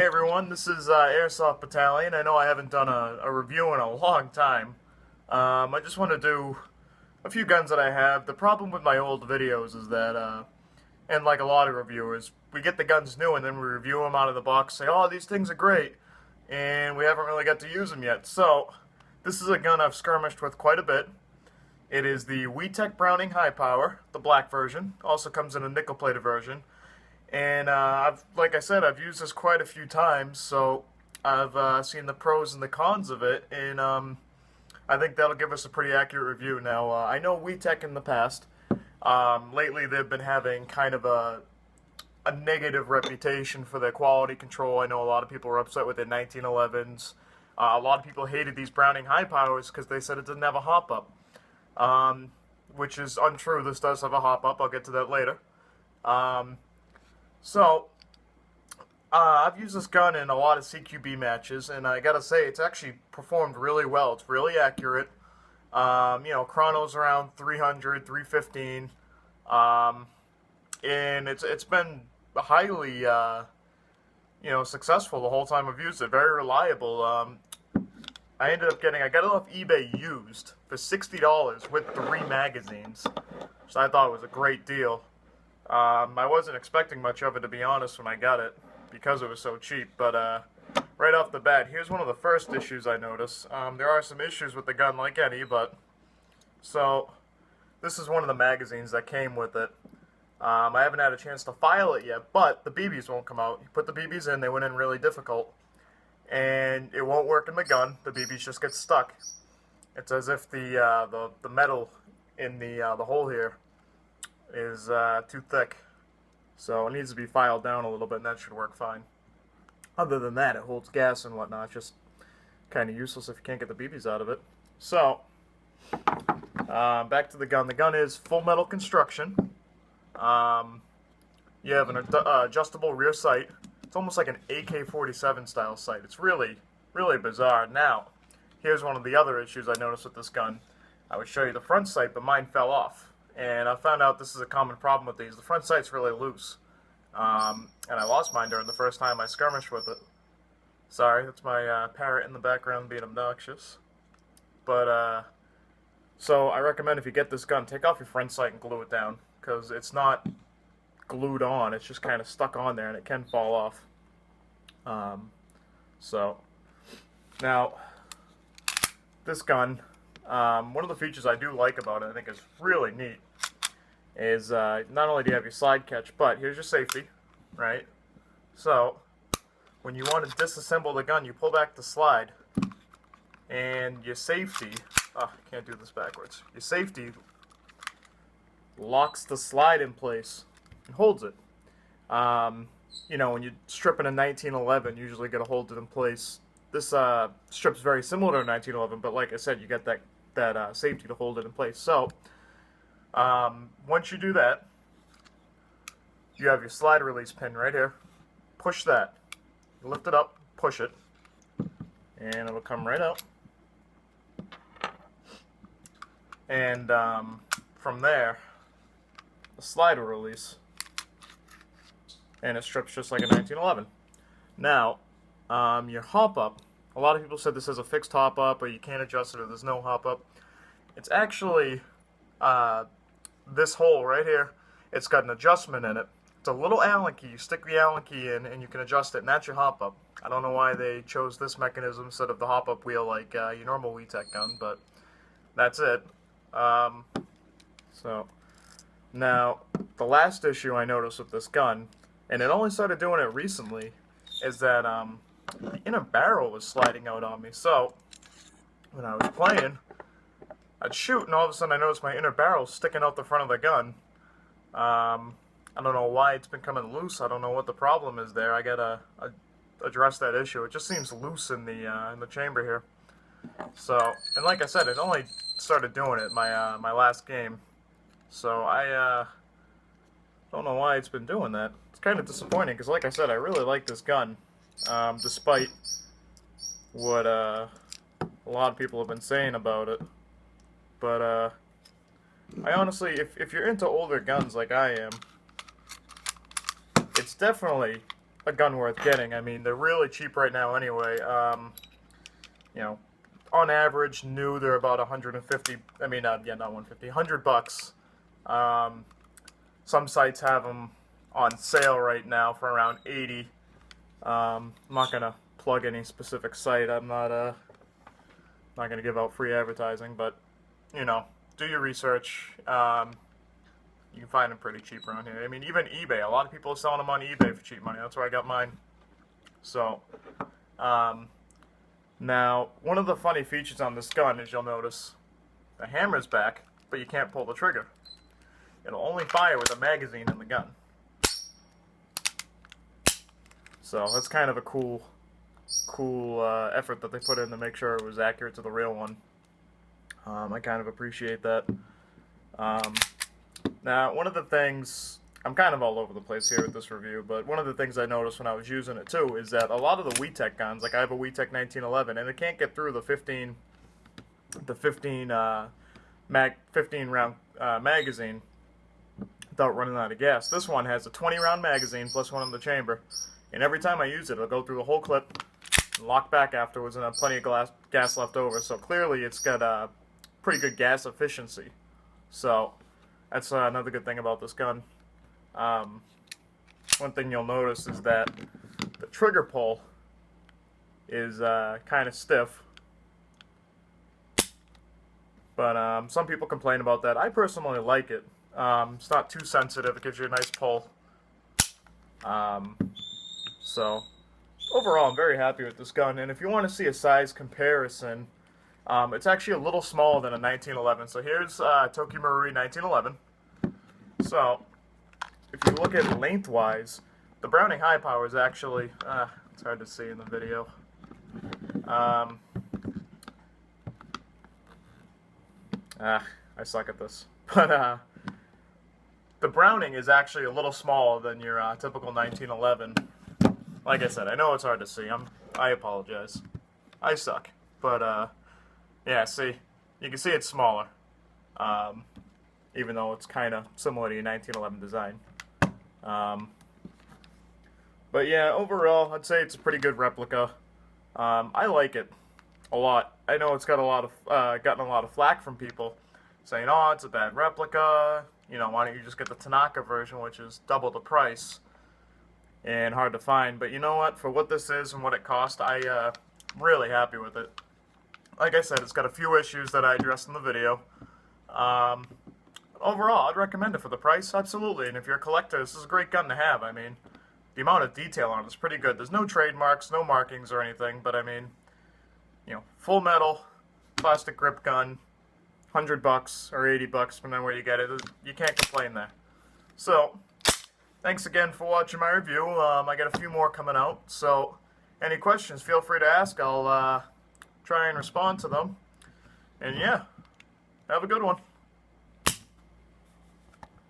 everyone, this is Airsoft Battalion. I know I haven't done a review in a long time. I just want to do a few guns that I have. The problem with my old videos is that, and like a lot of reviewers, we get the guns new and then we review them out of the box, say, oh, these things are great, and we haven't really got to use them yet. So, this is a gun I've skirmished with quite a bit. It is the WeTech Browning High Power, the black version. Also comes in a nickel-plated version. And like I said, I've used this quite a few times, so I've seen the pros and the cons of it, and I think that'll give us a pretty accurate review. Now, I know WeTech in the past, lately they've been having kind of a negative reputation for their quality control. I know a lot of people were upset with their 1911s. A lot of people hated these Browning High Powers because they said it didn't have a hop-up, which is untrue. This does have a hop-up. I'll get to that later. I've used this gun in a lot of CQB matches, and I gotta say, it's actually performed really well. It's really accurate. Chrono's around 300, 315, and it's been highly, successful the whole time I've used it. Very reliable. I got it off eBay used for $60 with 3 magazines, so I thought it was a great deal. I wasn't expecting much of it, to be honest, when I got it, because it was so cheap, but right off the bat, here's one of the first issues I noticed. There are some issues with the gun, like any, so this is one of the magazines that came with it. I haven't had a chance to file it yet, but the BBs won't come out. You put the BBs in, they went in really difficult, and it won't work in the gun. The BBs just get stuck. It's as if the metal in the hole here is too thick, so it needs to be filed down a little bit, and that should work fine. Other than that, it holds gas and whatnot. It's just kind of useless if you can't get the BBs out of it. So, back to the gun. The gun is full metal construction. You have an adjustable rear sight. It's almost like an AK-47 style sight. It's really, really bizarre. Now, here's one of the other issues I noticed with this gun. I would show you the front sight, but mine fell off. And I found out this is a common problem with these. The front sight's really loose. And I lost mine during the first time I skirmished with it. Sorry, that's my parrot in the background being obnoxious. But, so I recommend if you get this gun, take off your front sight and glue it down. Because it's not glued on, it's just kind of stuck on there and it can fall off. Now, this gun, one of the features I do like about it, I think is really neat, is not only do you have your slide catch, but here's your safety, right? So, when you want to disassemble the gun, you pull back the slide, and your safety, I can't do this backwards, your safety locks the slide in place and holds it. When you're stripping a 1911, you usually got to hold it in place. This strip's very similar to a 1911, but like I said, you get that safety to hold it in place. So, once you do that, you have your slide release pin right here. Push that. Lift it up, push it, and it'll come right out. And from there, the slide will release, and it strips just like a 1911. Now, your hop-up, a lot of people said this has a fixed hop-up, or you can't adjust it, or there's no hop-up. It's actually this hole right here. It's got an adjustment in it. It's a little Allen key. You stick the Allen key in, and you can adjust it, and that's your hop-up. I don't know why they chose this mechanism instead of the hop-up wheel like your normal WeTech gun, but that's it. Now, the last issue I noticed with this gun, and it only started doing it recently, is that the inner barrel was sliding out on me. So, when I was playing, I'd shoot, and all of a sudden I noticed my inner barrel sticking out the front of the gun. I don't know why it's been coming loose. I don't know what the problem is there. I gotta address that issue. It just seems loose in the chamber here. So, and like I said, it only started doing it my last game. So I don't know why it's been doing that. It's kind of disappointing because, like I said, I really like this gun, despite what a lot of people have been saying about it. But I honestly, if you're into older guns like I am, it's definitely a gun worth getting. I mean, they're really cheap right now anyway. You know, on average, new, they're about 150, I mean, yeah, not 150, 100 bucks. Some sites have them on sale right now for around 80. I'm not going to plug any specific site. I'm not going to give out free advertising, but, you know, do your research. You can find them pretty cheap around here. I mean, even eBay. A lot of people are selling them on eBay for cheap money. That's where I got mine. So, now, one of the funny features on this gun is you'll notice the hammer's back, but you can't pull the trigger. It'll only fire with a magazine in the gun. So that's kind of a cool effort that they put in to make sure it was accurate to the real one. I kind of appreciate that. Now, one of the things, I'm kind of all over the place here with this review, but one of the things I noticed when I was using it too is that a lot of the WeTech guns, like I have a WeTech 1911, and it can't get through the 15 round magazine without running out of gas. This one has a 20 round magazine plus one in the chamber, and every time I use it, it'll go through the whole clip and lock back afterwards and have plenty of gas left over. So clearly it's got pretty good gas efficiency. So that's another good thing about this gun. One thing you'll notice is that the trigger pull is kind of stiff. But some people complain about that. I personally like it. It's not too sensitive. It gives you a nice pull. So overall, I'm very happy with this gun. And if you want to see a size comparison, it's actually a little smaller than a 1911. So here's Tokyo Marui 1911. So if you look at lengthwise, the Browning High Power is actually, it's hard to see in the video. I suck at this. But the Browning is actually a little smaller than your typical 1911. Like I said, I know it's hard to see. I apologize. I suck. But yeah, see, you can see it's smaller. Even though it's kind of similar to your 1911 design. But yeah, overall, I'd say it's a pretty good replica. I like it a lot. I know it's got gotten a lot of flack from people saying, "Oh, it's a bad replica. You know, why don't you just get the Tanaka version, which is double the price and hard to find?" But you know what? For what this is and what it cost, I'm really happy with it. Like I said, it's got a few issues that I addressed in the video. Overall, I'd recommend it for the price, absolutely. And if you're a collector, this is a great gun to have. I mean, the amount of detail on it is pretty good. There's no trademarks, no markings or anything, but I mean, you know, full metal, plastic grip gun, 100 bucks or 80 bucks, depending on where you get it. You can't complain there. So, thanks again for watching my review. I got a few more coming out, so any questions, feel free to ask. I'll try and respond to them. And yeah, have a good one.